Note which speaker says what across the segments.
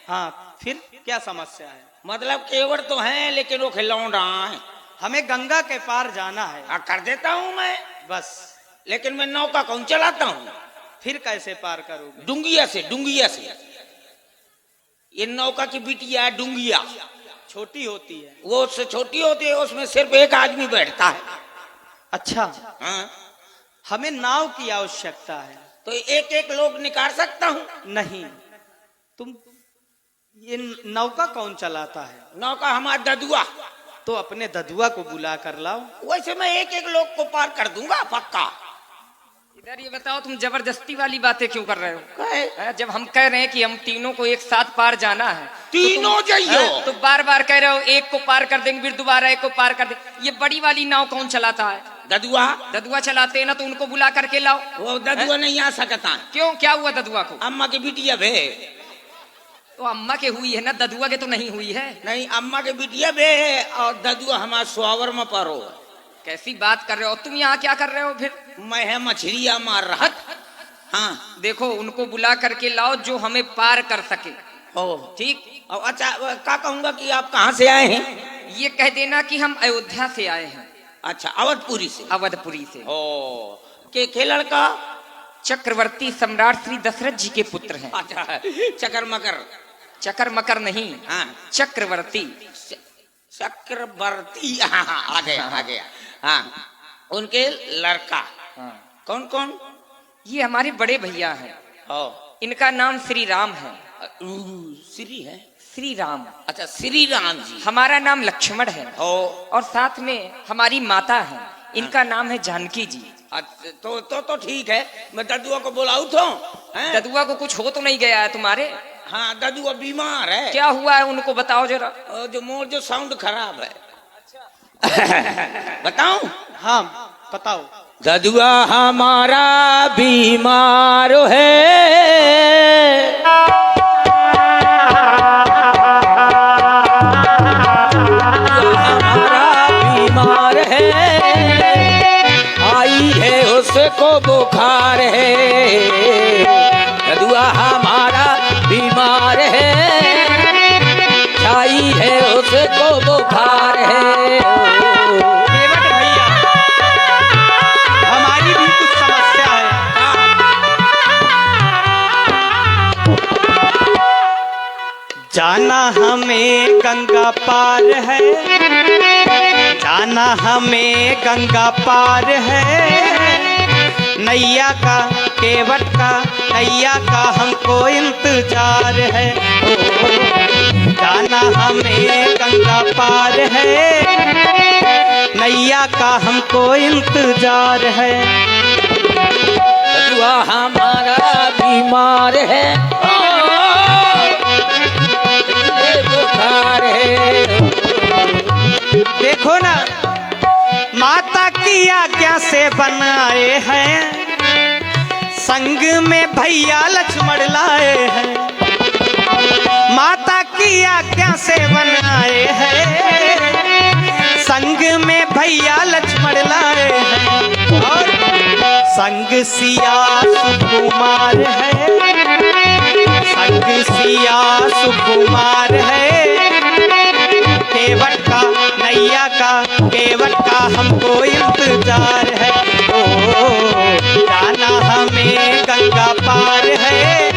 Speaker 1: हाँ, फिर क्या समस्या है?
Speaker 2: मतलब केवड़ तो हैं लेकिन वो खिलौना है।
Speaker 1: हमें गंगा के पार जाना है।
Speaker 2: कर देता हूँ मैं,
Speaker 1: बस।
Speaker 2: लेकिन मैं नौका कौन चलाता हूँ?
Speaker 1: फिर कैसे पार करोगे?
Speaker 2: डुंगिया से, डुंगिया से। ये नौका की बिटिया है डुंगिया,
Speaker 1: छोटी होती है।
Speaker 2: वो उससे छोटी होती है, उसमें सिर्फ एक आदमी बैठता है।
Speaker 1: अच्छा,
Speaker 2: हाँ,
Speaker 1: हमें नाव की आवश्यकता है।
Speaker 2: तो एक एक लोग निकाल सकता हूँ?
Speaker 1: नहीं, तुम ये नौका कौन चलाता है?
Speaker 2: नौका हमारा ददुआ।
Speaker 1: तो अपने ददुआ को बुला कर लाओ।
Speaker 2: वैसे मैं एक एक लोग को पार कर दूंगा पक्का।
Speaker 3: इधर ये बताओ, तुम जबरदस्ती वाली बातें क्यों कर रहे हो?
Speaker 2: कहे?
Speaker 3: जब हम कह रहे हैं कि हम तीनों को एक साथ पार जाना है,
Speaker 2: तीनों जाइयो।
Speaker 3: तो बार बार कह रहे हो एक को पार कर देंगे, फिर दोबारा एक को पार कर देंगे। ये बड़ी वाली नाव कौन चलाता है?
Speaker 2: ददुआ।
Speaker 3: ददुआ चलाते हैं ना, तो उनको बुला करके लाओ।
Speaker 2: वो ददुआ नहीं आ सकता।
Speaker 3: क्यों, क्या हुआ ददुआ को?
Speaker 2: अम्मा की बिटिया भे।
Speaker 3: तो अम्मा के हुई है ना, ददुआ के तो नहीं हुई है।
Speaker 2: नहीं, अम्मा के बिटिया भे और ददुआ हमारा सुहावर में पारो।
Speaker 3: कैसी बात कर रहे हो तुम? यहाँ क्या कर रहे हो फिर?
Speaker 2: मैं है मछलियां मार रहा। हाँ,
Speaker 3: देखो उनको बुला करके लाओ जो हमें पार कर सके।
Speaker 2: ओ
Speaker 3: ठीक।
Speaker 2: और अच्छा, क्या कहूंगा कि आप कहाँ से आए हैं?
Speaker 3: ये कह देना कि हम अयोध्या से आए हैं।
Speaker 2: अच्छा, अवधपुरी से।
Speaker 3: अवधपुरी से।
Speaker 2: ओ के लड़का?
Speaker 3: चक्रवर्ती सम्राट श्री दशरथ जी के पुत्र हैं।
Speaker 2: अच्छा, चकर मकर।
Speaker 3: चकर मकर नहीं,
Speaker 2: हाँ,
Speaker 3: चक्रवर्ती।
Speaker 2: चक्रवर्ती। हाँ हाँ, आ गया आ गया। हाँ, उनके लड़का।
Speaker 3: हाँ।
Speaker 2: कौन कौन?
Speaker 3: ये हमारे बड़े भैया हैं।
Speaker 2: ओ,
Speaker 3: इनका नाम श्री राम है।
Speaker 2: श्री है?
Speaker 3: श्री राम।
Speaker 2: अच्छा, श्री राम जी।
Speaker 3: हमारा नाम लक्ष्मण है।
Speaker 2: ओ,
Speaker 3: और साथ में हमारी माता है, इनका नाम है जानकी जी।
Speaker 2: अच्छा, तो ठीक है। मैं ददुआ को बुलाऊं तो?
Speaker 3: ददुआ को कुछ हो तो नहीं गया है तुम्हारे?
Speaker 2: हाँ, ददुआ बीमार है।
Speaker 3: क्या हुआ है उनको बताओ जरा।
Speaker 2: जो साउंड खराब है। बताऊं?
Speaker 1: हाँ, बताओ।
Speaker 2: ददुआ हमारा बीमार है, हमारा बीमार है, आई है उसको बुखार है। ददुआ हमारा बीमार है, आई है उसको बुखार है।
Speaker 1: भैया, हमारी भी कुछ समस्या है। जाना हमें गंगा पार है, जाना हमें गंगा पार है। नैया का, केवट का, नैया का हमको इंतजार है। जाना हमें गंगा पार है, नैया का हमको इंतजार है।
Speaker 2: ददुआ हमारा बीमार है, बुखार है।
Speaker 1: देखो ना, माता की आज्ञा से बनाए हैं, संग में भैया लक्ष्मण लाए हैं। माता की आज्ञा से बनाए हैं, संग में भैया लक्ष्मण लाए हैं। और संग सिया सुकुमार है, संग सिया सुकुमार है। केवट का, नैया का, केवट का हमको इंतजार है। ओ, जाना हमें गंगा पार है,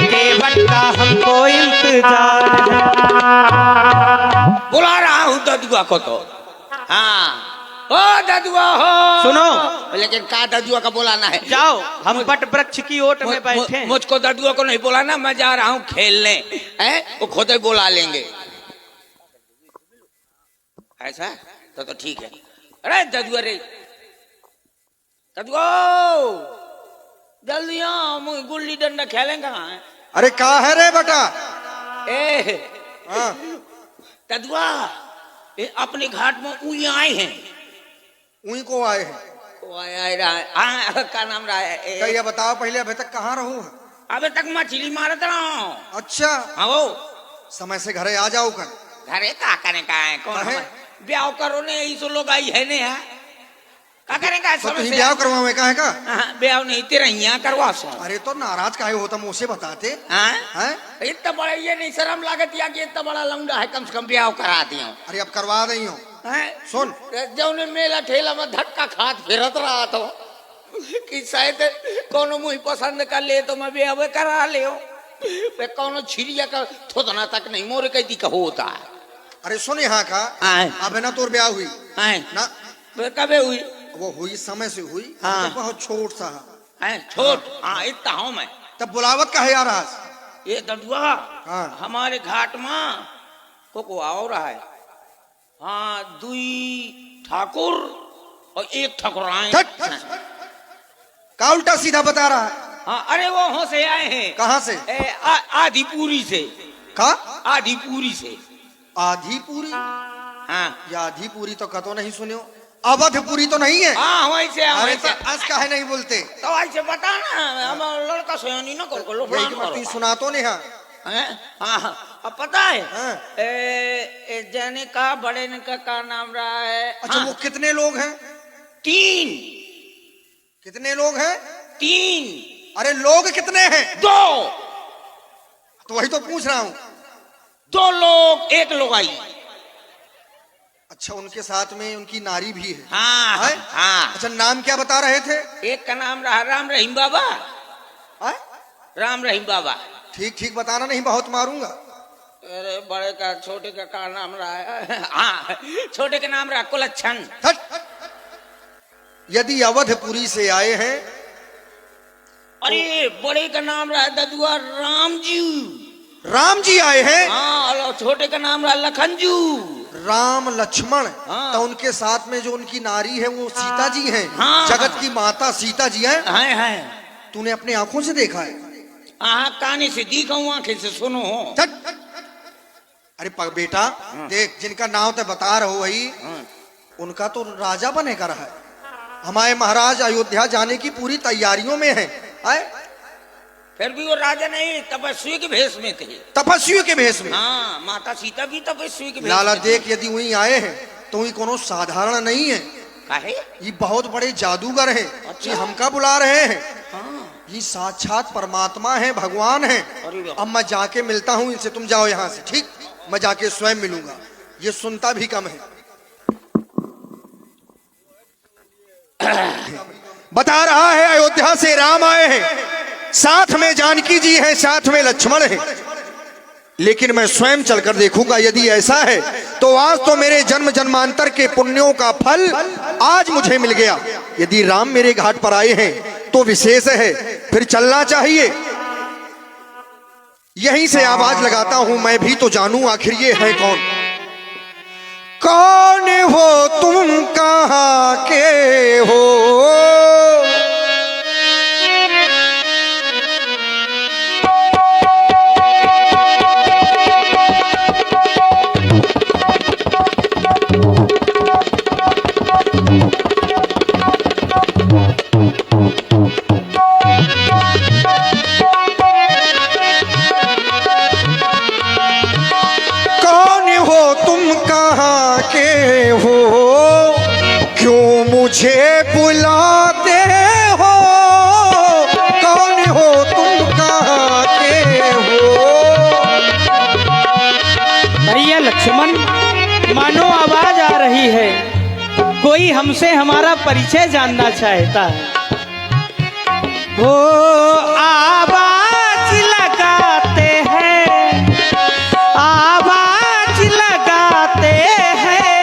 Speaker 1: केवट का हमको इंतजार है।
Speaker 2: बुला रहा हूँ ददुआ को तो। हाँ, ओ ददुआ हो।
Speaker 1: सुनो,
Speaker 2: लेकिन का ददुआ का बुलाना है?
Speaker 1: जाओ, हम बट वृक्ष की ओट में बैठे हैं।
Speaker 2: मुझको ददुआ को नहीं बुलाना, मैं जा रहा हूँ खेलने। हैं, वो खुद ही बुला लेंगे। ऐसा तो ठीक है। अरे ददुआ रे, ददुआ जल्दी आओ, गुल्ली डंडा खेलेंगे।
Speaker 4: अरे कहा है रे बेटा?
Speaker 2: ए
Speaker 4: हाँ,
Speaker 2: ददुआ, अपने घाट में उई आए हैं।
Speaker 4: उन्हीं को आए हैं।
Speaker 2: वो आए रहा है। हाँ, का नाम रहा है?
Speaker 4: क्या ये बताओ पहले, अभी तक कहाँ रहूं?
Speaker 2: अबे तक मछली मारत रहा हूँ।
Speaker 4: अच्छा,
Speaker 2: हाँ, वो
Speaker 4: समय से घरे आ जाओ कर।
Speaker 2: घरे का करने का है? कौन
Speaker 4: काहे?
Speaker 2: ब्याह करो ने, यही सो लोग आई है ने है। क्या करेंगे
Speaker 4: तो तुम ब्याह करवावे काहे का?
Speaker 2: ब्याह नहीं तेरा यहाँ करवा सो।
Speaker 4: अरे तो नाराज काहे होता मुझसे बताते हैं?
Speaker 2: इतना बड़ा ये नहीं शर्म लागत या कि इतना बड़ा लौंडा है, कम से कम ब्याह करा दिया।
Speaker 4: अरे अब करवा रही हूँ। सुन,
Speaker 2: जब ने मेला ठेला में धक्का खात फिरत रहा तो कि शायद कोनो मुझे पसंद कर ले तो मैं ब्याह करा ले कोनो छिड़िया का थोतना तक नहीं मोरे कहीं का होता है।
Speaker 4: अरे सुन यहाँ का, अब है ना तोर ब्याह हुई ना?
Speaker 2: कबे हुई?
Speaker 4: वो हुई समय से हुई।
Speaker 2: हाँ।
Speaker 4: तो बहुत छोट सा
Speaker 2: है। छोट? हाँ इतना हूँ मैं।
Speaker 4: तब बुलावत का है यार आज?
Speaker 2: ये दडुआ
Speaker 4: हाँ।
Speaker 2: हमारे घाट में को आओ रहा है। हाँ, दुई ठाकुर और एक ठाकुराइन।
Speaker 4: का उल्टा सीधा बता रहा है?
Speaker 2: हाँ, अरे वो हो से आए हैं।
Speaker 4: कहाँ से?
Speaker 2: आधिपुरी से।
Speaker 4: का?
Speaker 2: आधिपुरी से।
Speaker 4: आधिपुरी?
Speaker 2: हाँ,
Speaker 4: या आधिपुरी तो कतो नहीं सुनियो। अवधपुरी तो नहीं है?
Speaker 2: हाँ वैसे।
Speaker 4: अरे तो आज काहे नहीं बोलते?
Speaker 2: तो ऐसे बता ना, हम लड़का सोनी ना कर लो।
Speaker 4: यही सुना तो नहीं।
Speaker 2: हाँ, अब पता है।
Speaker 4: हाँ।
Speaker 2: जाने का बड़े ने का नाम रहा है।
Speaker 4: अच्छा, वो कितने लोग हैं?
Speaker 2: 3।
Speaker 4: कितने लोग हैं?
Speaker 2: 3।
Speaker 4: अरे लोग कितने हैं?
Speaker 2: 2।
Speaker 4: तो वही तो पूछ रहा हूँ।
Speaker 2: 2 लोग, 1 लोगाई।
Speaker 4: अच्छा, उनके साथ में उनकी नारी भी है?
Speaker 2: हाँ, हाँ।
Speaker 4: अच्छा, नाम क्या बता रहे थे?
Speaker 2: एक का नाम रहा राम रहीम बाबा।
Speaker 4: है?
Speaker 2: राम रहीम बाबा।
Speaker 4: ठीक ठीक बताना, नहीं बहुत मारूंगा।
Speaker 2: अरे बड़े का छोटे का नाम रहा है। हाँ, छोटे का नाम रहा कुलच्छन।
Speaker 4: यदि अवधपुरी से आए हैं?
Speaker 2: अरे बड़े का नाम रहा ददुआ राम जी।
Speaker 4: राम जी आए हैं?
Speaker 2: हाँ, और छोटे का नाम रहा लखनजू।
Speaker 4: राम लक्ष्मण।
Speaker 2: हाँ।
Speaker 4: तो उनके साथ में जो उनकी नारी है वो सीता जी हैं।
Speaker 2: हाँ।
Speaker 4: जगत की माता सीता जी हैं।
Speaker 2: है।
Speaker 4: तूने अपनी आंखों से देखा है?
Speaker 2: काने से दिखा हूँ, आंखें से सुनो हो।
Speaker 4: अरे बेटा देख, जिनका नाम तो बता रहे हो वही, उनका तो राजा बने का रहा है। हमारे महाराज अयोध्या जाने की पूरी तैयारियों में हैं।
Speaker 2: फिर भी वो राजा नहीं, तपस्वी के भेष में थे।
Speaker 4: तपस्वियों के भेष में?
Speaker 2: हाँ, माता सीता भी तपस्वी के भेष
Speaker 4: लाला
Speaker 2: में
Speaker 4: देख, यदि वही आए हैं तो वही कोनो साधारण नहीं है।
Speaker 2: काहे?
Speaker 4: ये बहुत बड़े जादूगर हैं।
Speaker 2: अच्छा।
Speaker 4: ये हमका बुला रहे हैं।
Speaker 2: हाँ।
Speaker 4: ये साक्षात परमात्मा है, भगवान है। अब मैं जाके मिलता हूँ इनसे, तुम जाओ यहाँ से। ठीक, मैं जाके स्वयं मिलूंगा। ये सुनता भी कम है। बता रहा है अयोध्या से राम आए हैं, साथ में जानकी जी हैं, साथ में लक्ष्मण हैं। लेकिन मैं स्वयं चलकर देखूंगा। यदि ऐसा है तो आज तो मेरे जन्म जन्मांतर के पुण्यों का फल आज मुझे मिल गया। यदि राम मेरे घाट पर आए हैं तो विशेष है, फिर चलना चाहिए। यहीं से आवाज लगाता हूं, मैं भी तो जानूं आखिर ये है कौन। कौन हो तुम, कहां के हो? मुझे बुलाते हो? कौन हो तुम, कहां के हो?
Speaker 1: भैया लक्ष्मण, मानो आवाज आ रही है, कोई हमसे हमारा परिचय जानना चाहता है। वो आवाज लगाते हैं, आवाज लगाते हैं,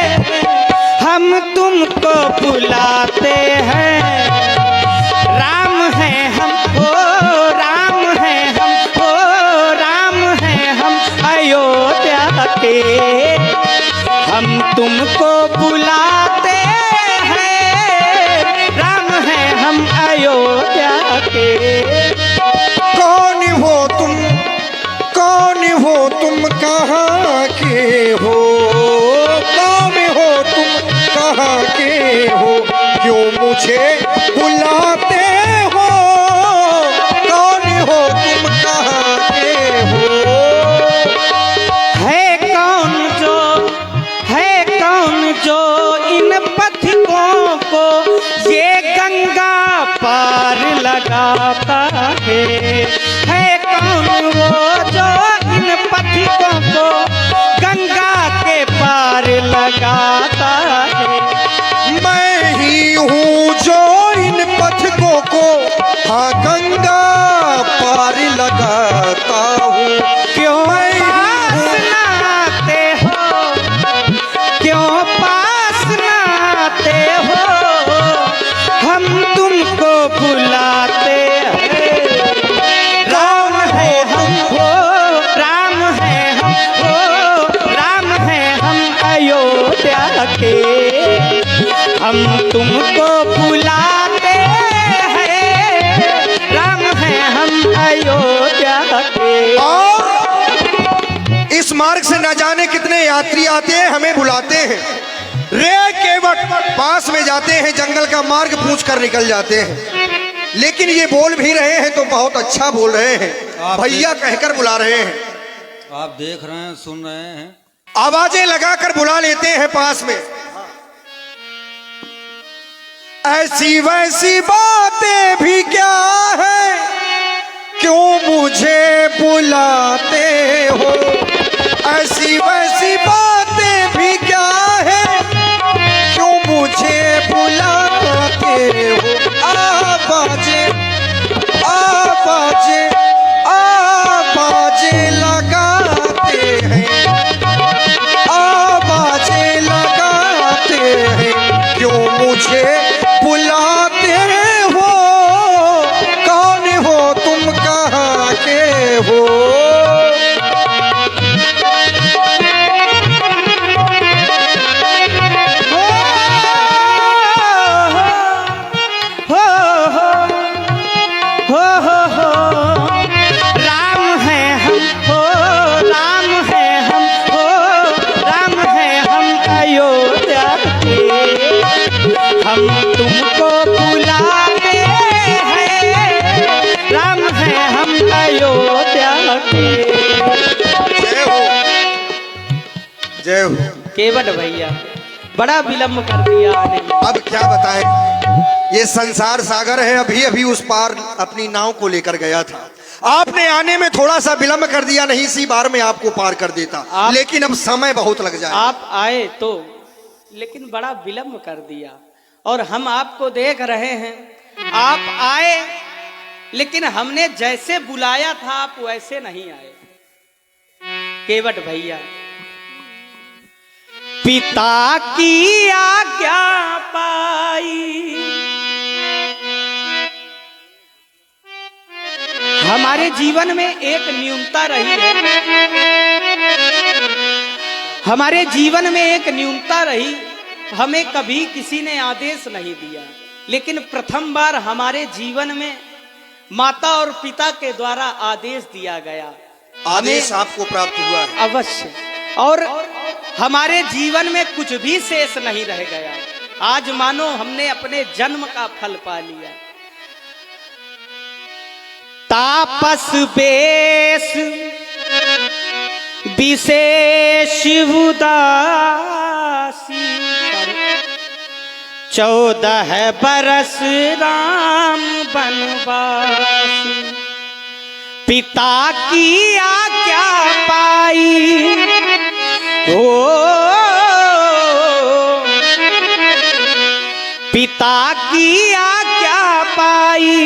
Speaker 1: हम तुमको बुलाते हैं। राम है हम, ओ राम है हम, ओ राम है हम अयोध्या के, हम तुमको बुलाते हैं। राम है हम अयोध्या के। बुलाता है कौन वो जो इन पथिकों को गंगा के पार लगाता है।
Speaker 4: मैं ही हूँ जो इन पथिकों को हाँ गंगा पार लगाता हूँ।
Speaker 1: क्यों पास ना आते हो, क्यों पास ना आते हो, हम तुमको बुलाते हैं। राम है हम हो, राम है हम हो, राम है हम अयोध्या के, हम तुमको बुलाते हैं। राम है हम अयोध्या के।
Speaker 4: और इस मार्ग से न जाने कितने यात्री आते हैं, हमें बुलाते हैं। रे केवट पास में जाते हैं, जंगल का मार्ग पूछ कर निकल जाते हैं। लेकिन ये बोल भी रहे हैं तो बहुत अच्छा बोल रहे हैं, भैया कहकर बुला रहे हैं।
Speaker 5: आप देख रहे हैं, सुन रहे हैं,
Speaker 4: आवाजें लगाकर बुला लेते हैं पास में। ऐसी वैसी बातें भी क्या है, क्यों मुझे बुलाते हो। ऐसी वैसी बातें भी क्या है, क्यों मुझे बुलाते हो। आवाजें आवाजें आवाजें लगाते हैं, आवाजें लगाते हैं, क्यों मुझे बुलाते हो। कौन हो तुम, कहाँ के हो।
Speaker 1: राम है हम हो, राम है हम हो, राम है हम अयोध्या के, हम तुमको बुलाते हैं। राम है हम अयोध्या के।
Speaker 4: जय हो, जय हो।
Speaker 1: केवट भैया बड़ा विलम्ब कर दिया आने में।
Speaker 4: अब क्या बताएं, ये संसार सागर है, अभी अभी उस पार अपनी नाव को लेकर गया था। आपने आने में थोड़ा सा विलंब कर दिया, नहीं इसी बार में आपको पार कर देता, लेकिन अब समय बहुत लग जाए।
Speaker 1: आप आए तो, लेकिन बड़ा विलम्ब कर दिया। और हम आपको देख रहे हैं, आप आए लेकिन हमने जैसे बुलाया था आप वैसे नहीं आए। केवट भैया पिता की आज्ञा पाई, हमारे जीवन में एक न्यूनता रही है, हमारे जीवन में एक न्यूनता रही। हमें कभी किसी ने आदेश नहीं दिया, लेकिन प्रथम बार हमारे जीवन में माता और पिता के द्वारा आदेश दिया गया।
Speaker 4: आदेश आपको प्राप्त हुआ है
Speaker 1: अवश्य, और हमारे जीवन में कुछ भी शेष नहीं रह गया। आज मानो हमने अपने जन्म का फल पा लिया। तापस बेश विशेष उदासी, 14 बरस राम बनवासी। पिता की आज्ञा पाई हो, पिता की आज्ञा पाई,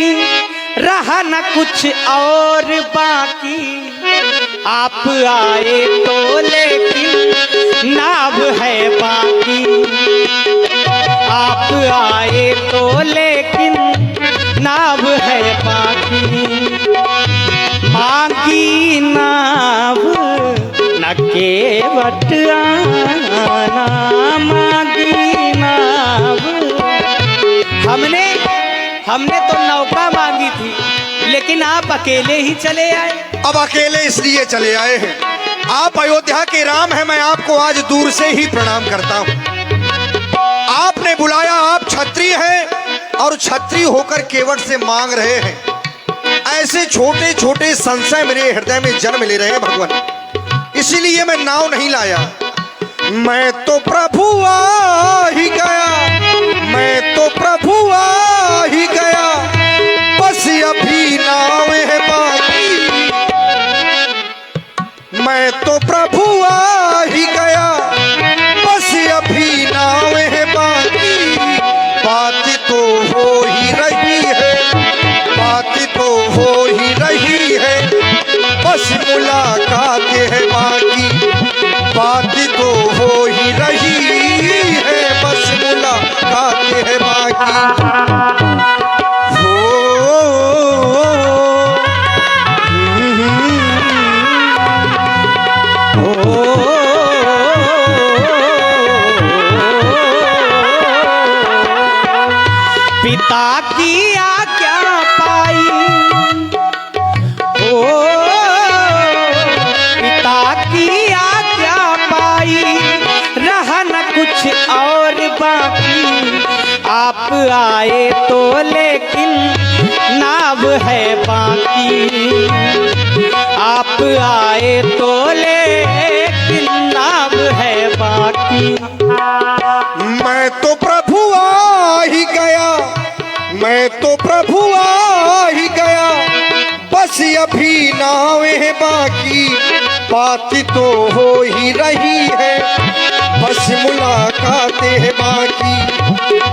Speaker 1: रहा न कुछ और बाकी। आप आए तो लेकिन नाव है बाकी, आप आए तो लेकिन नाव है बाकी। मांगी नाव न केवट आना, मांगी नाव। हमने तो नौका मांगी थी, लेकिन आप अकेले ही चले आए।
Speaker 4: अब अकेले इसलिए चले आए हैं, आप अयोध्या के राम हैं, मैं आपको आज दूर से ही प्रणाम करता हूं। आपने बुलाया, आप क्षत्रिय हैं और क्षत्रिय होकर केवट से मांग रहे हैं। ऐसे छोटे छोटे संशय मेरे हृदय में जन्म ले रहे हैं भगवान, इसीलिए मैं नाव नहीं लाया। मैं तो प्रभु आ ही गया, मैं तो प्रभु आ ही गया, बस अभी मैं तो प्रभु आ ही गया, बस अभी नाव है बाकी। बात तो हो ही रही है, बात तो हो ही रही है, बस मुलाकात है बाकी। बात तो हो ही रही है, बस मुलाकात है बाकी।
Speaker 1: पिता की आज्ञा पाई, ओ पिता की आज्ञा पाई, रहा न कुछ और बाकी। आप आए तो लेकिन नाव है बाकी। आप आए तो लेकिन नाव है बाकी।
Speaker 4: मैं तो प्रभु आ ही गया, मैं तो प्रभु आ ही गया, बस अभी नाव है बाकी। बात तो हो ही रही है, बस मुलाकात है बाकी।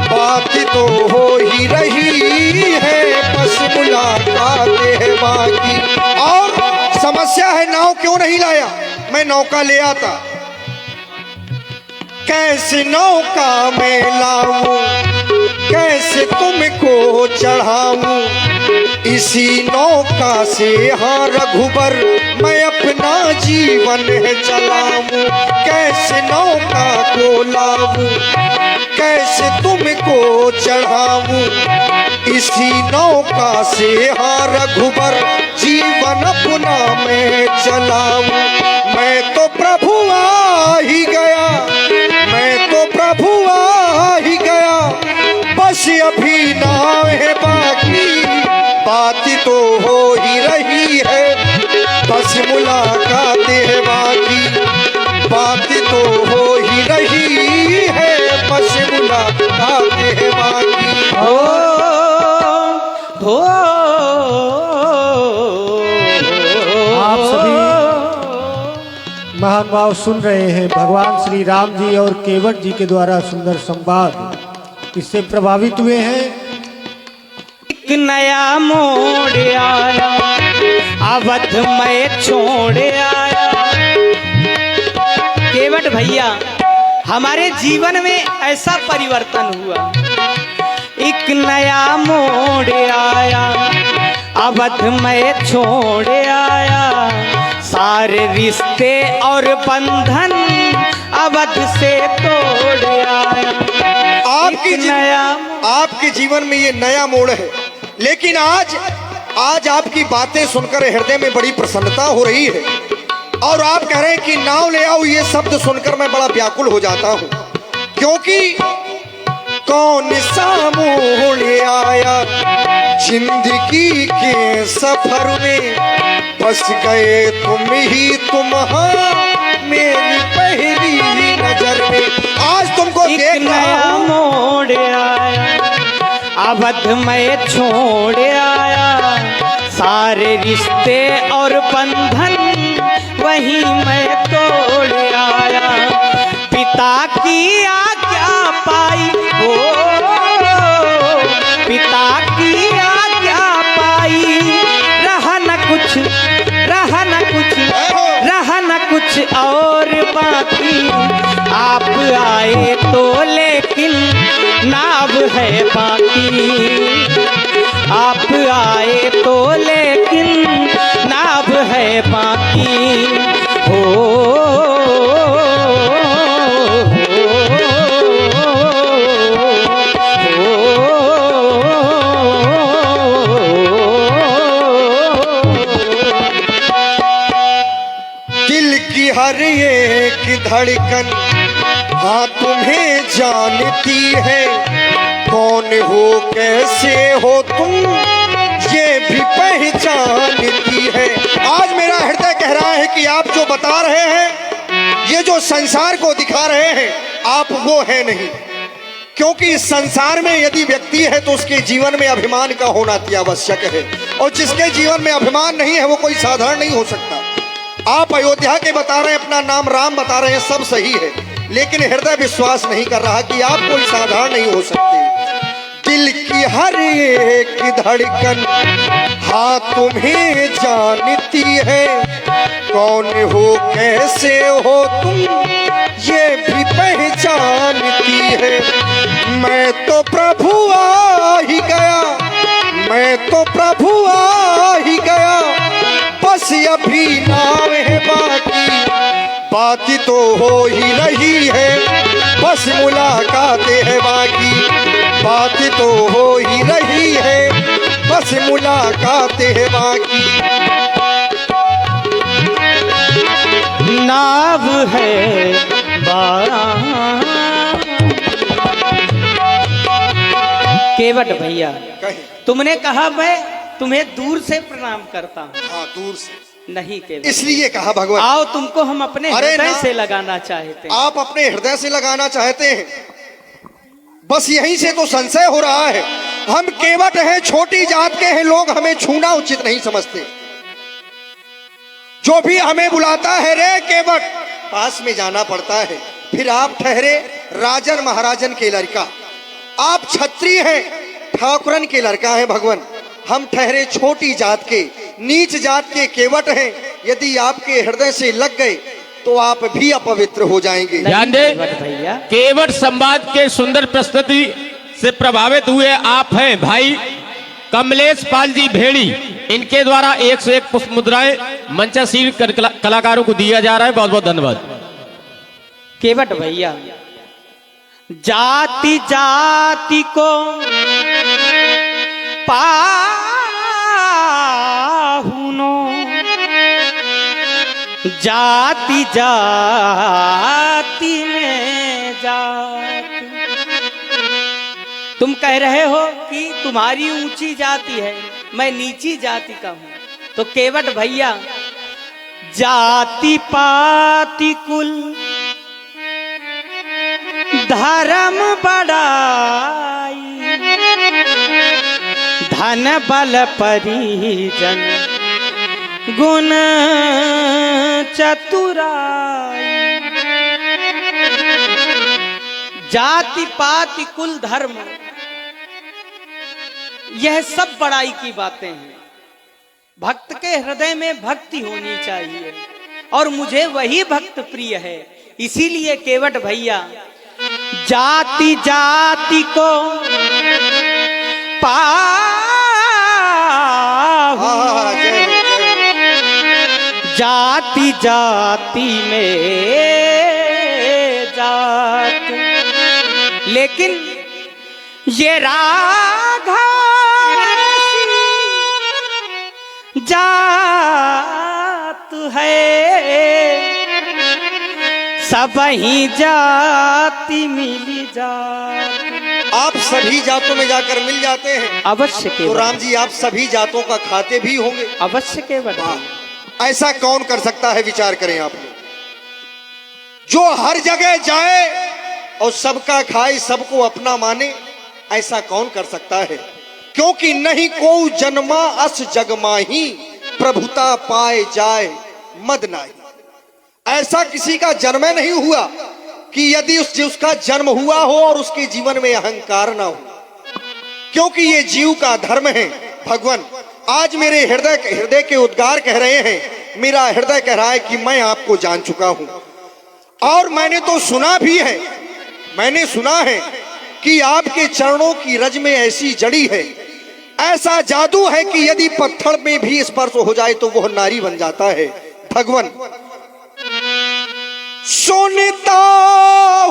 Speaker 4: बात तो हो ही रही है, बस मुलाकात है बाकी। और समस्या है नाव क्यों नहीं लाया, मैं नौका ले आता। कैसे नौका मैं लाऊं, कैसे तुमको चढ़ाऊं, इसी नौका से हाँ रघुबर मैं अपना जीवन है चलाऊं। कैसे नौका को लाऊं, कैसे तुमको चढ़ाऊं, इसी नौका से हाँ रघुबर जीवन अपना मैं चलाऊं। मैं तो प्रभु आ ही गया, मैं तो प्रभु आ ही गया, बस अभी नाव है बाकी। बात तो हो ही रही है, बस मुलाकात है बाकी। बात तो हो ही रही है, बस मुलाकात है बाकी।
Speaker 6: आप सभी महान भाव सुन रहे हैं भगवान श्री राम जी और केवट जी के द्वारा सुंदर संवाद, इससे प्रभावित हुए हैं।
Speaker 1: एक नया मोड़ आया, अवध में छोड़ आया। केवट भैया, हमारे जीवन में ऐसा परिवर्तन हुआ। एक नया मोड़ आया, अवध में छोड़ आया, सारे रिश्ते और बंधन अवध से तोड़ आया।
Speaker 4: आपके जीवन में ये नया मोड़ है, लेकिन आज आपकी बातें सुनकर हृदय में बड़ी प्रसन्नता हो रही है। और आप कह रहे हैं कि नाव ले आओ, ये शब्द सुनकर मैं बड़ा व्याकुल हो जाता हूँ। क्योंकि कौन सा मोड़ आया जिंदगी के सफर में, बस गए तुम ही तुम मेरी पहली नजर में। आज तुमको
Speaker 1: एक नया मोड़ आया, अवध में छोड़ आया, सारे रिश्ते और बंधन वहीं मैं तोड़ आया। पिता की आज्ञा पाई, ओ पिता की आज्ञा पाई, रहा न कुछ, रहा न कुछ, रहा न कुछ और बाकी। आप आए तो लेकिन नाव है बाकी। आप आए तो लेकिन नाव है बाकी। हो
Speaker 4: दिल की हर एक धड़कन हाँ तुम्हें जानती है, कौन हो कैसे हो तुम ये भी पहचानती है। आज मेरा हृदय कह रहा है कि आप जो बता रहे हैं, ये जो संसार को दिखा रहे हैं, आप वो है नहीं। क्योंकि इस संसार में यदि व्यक्ति है तो उसके जीवन में अभिमान का होना अति आवश्यक है, और जिसके जीवन में अभिमान नहीं है वो कोई साधारण नहीं हो सकता। आप अयोध्या के बता रहे हैं, अपना नाम राम बता रहे हैं, सब सही है, लेकिन हृदय विश्वास नहीं कर रहा कि आप कोई साधारण नहीं हो सकते। दिल की हर एक धड़कन हाँ तुम्हें जानती है, कौन हो कैसे हो तुम ये भी पहचानती है। मैं तो प्रभु आ ही गया, मैं तो प्रभु आ ही गया, बस अभी नाम है बाकी, बात तो हो ही रही है, बस मुलाकातें है बाकी, बात तो हो ही रही है, बस मुलाकातें है बाकी।
Speaker 1: नाव है केवट भैया,
Speaker 4: कहे
Speaker 1: तुमने कहा मैं तुम्हें दूर से प्रणाम करता हूँ।
Speaker 4: हाँ, दूर से
Speaker 1: नहीं केवट,
Speaker 4: इसलिए कहा भगवान।
Speaker 1: आओ तुमको हम अपने
Speaker 4: अरे
Speaker 1: हृदय
Speaker 4: ना।
Speaker 1: से लगाना चाहते हैं।
Speaker 4: आप अपने हृदय से लगाना चाहते हैं, बस यहीं से तो संशय हो रहा है। हम केवट हैं, छोटी जात के हैं, लोग हमें छूना उचित नहीं समझते। जो भी हमें बुलाता है रे केवट, पास में जाना पड़ता है। फिर आप ठहरे राजन महाराजन के लड़का, आप क्षत्रिय हैं, ठाकुरन के लड़का है भगवान। हम ठहरे छोटी जात के, नीच जात के केवट हैं। यदि आपके हृदय से लग गए तो आप भी अपवित्र हो जाएंगे।
Speaker 7: ध्यान दे,
Speaker 1: केवट भैया,
Speaker 7: केवट संवाद के सुंदर प्रस्तुति से प्रभावित हुए आप हैं भाई कमलेश पाल जी भेड़ी। इनके द्वारा 1 से 1 पुष्प मुद्राएं मंचासीन कलाकारों को दिया जा रहा है। बहुत बहुत धन्यवाद।
Speaker 1: केवट भैया, जाति जाति को पाहुनो, जाति जाति में जाति। तुम कह रहे हो कि तुम्हारी ऊंची जाति है, मैं नीची जाति का हूं। तो केवट भैया, जाति पाति कुल धर्म बड़ाई, धन बल परिजन गुण चतुराई। जाति पाति कुल धर्म, यह सब बड़ाई की बातें हैं। भक्त के हृदय में भक्ति होनी चाहिए और मुझे वही भक्त प्रिय है। इसीलिए केवट भैया, जाति जाति को
Speaker 4: हाँ, जय हो, जय हो।
Speaker 1: जाति जाति में जात, लेकिन ये राघव जात है, सब ही जाति मिली जात।
Speaker 4: आप सभी जातों में जाकर मिल जाते हैं।
Speaker 1: अवश्य
Speaker 4: तो
Speaker 1: केवट,
Speaker 4: राम जी, आप सभी जातों का खाते भी होंगे।
Speaker 1: अवश्य केवट।
Speaker 4: ऐसा कौन कर सकता है, विचार करें आप लोग। जो हर जगह जाए और सबका खाए, सबको अपना माने, ऐसा कौन कर सकता है। क्योंकि नहीं को जन्मा अस जग माही, प्रभुता पाए जाए मद नाई। ऐसा किसी का जन्म नहीं हुआ कि यदि उसका जन्म हुआ हो और उसके जीवन में अहंकार ना हो। क्योंकि ये जीव का धर्म है। भगवान आज मेरे हृदय के उद्गार कह रहे हैं, मेरा हृदय कह रहा है कि मैं आपको जान चुका हूं। और मैंने तो सुना भी है, मैंने सुना है कि आपके चरणों की रज में ऐसी जड़ी है, ऐसा जादू है कि यदि पत्थर में भी स्पर्श हो जाए तो वह नारी बन जाता है। भगवान सुनता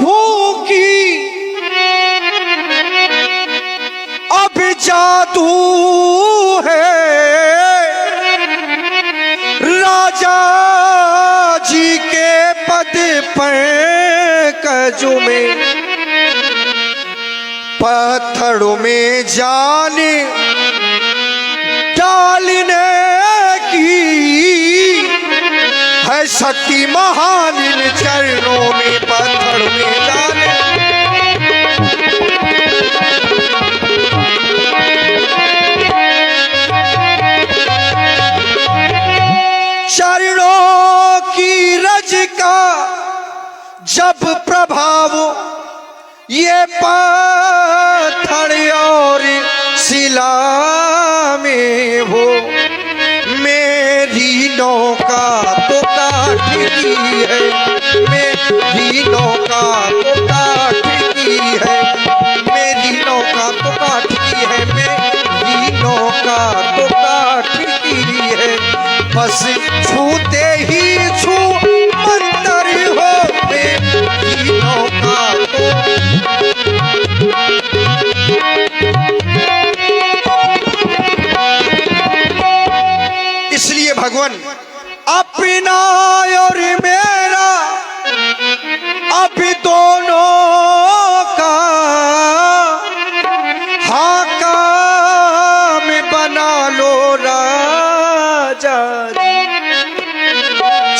Speaker 4: हूं कि अब जादू है राजा जी के पद पर कजू में, पत्थरों में जान डालने की है शक्ति महान इन चरणों में, पत्थर में जान। चरणों ये पत्थर और शिला में हो, मेरी नौका तो काठ की है, मेरी नौका तो काठ की है, मेरी नौका तो काठ की है, मेरी नौका तो काठ की है। बस छूते ही छू मंतर हो, मेरी नौका तो इसलिए भगवान अपना और मेरा अब दोनों का हाकाम बना लो राजा जी।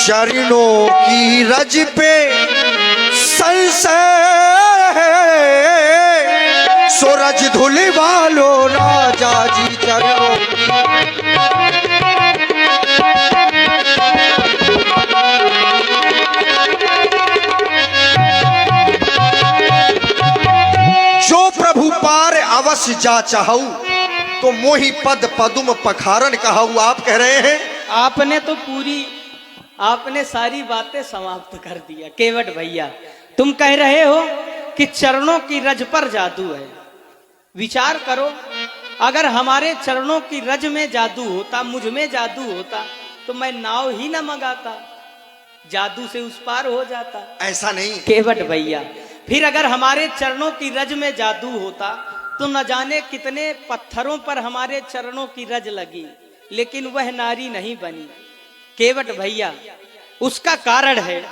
Speaker 4: चरणों की रज पे संशय सूरज धुलवा लो राजा जी। चरणों की जो प्रभु पार अवश्य जा चाहू, तो मोहि पद पदुम पखारन कहू। आप कह रहे हैं
Speaker 1: आपने सारी बातें समाप्त कर दिया केवट भैया। तुम कह रहे हो कि चरणों की रज पर जादू है। विचार करो, अगर हमारे चरणों की रज में जादू होता, मुझ में जादू होता, तो मैं नाव ही न मंगाता, जादू से उस पार हो जाता।
Speaker 4: ऐसा नहीं
Speaker 1: केवट भैया, फिर अगर हमारे चरणों की रज में जादू होता तो न जाने कितने पत्थरों पर हमारे चरणों की रज लगी, लेकिन वह नारी नहीं बनी। केवट भैया, उसका कारण है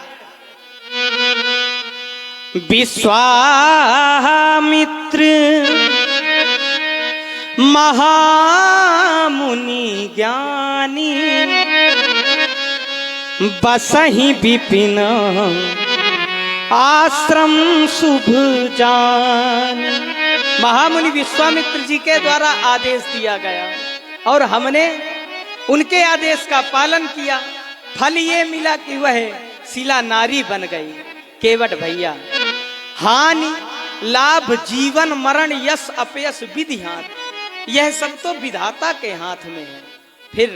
Speaker 1: विश्वामित्र महामुनि ज्ञानी, बसहि विपिन आश्रम शुभ जान। महामुनि विश्वामित्र जी के द्वारा आदेश दिया गया और हमने उनके आदेश का पालन किया। फल ये मिला कि वह शिला नारी बन गई। केवट भैया, हानि लाभ जीवन मरण यश अपयश विधि हाथ, यह सब तो विधाता के हाथ में है। फिर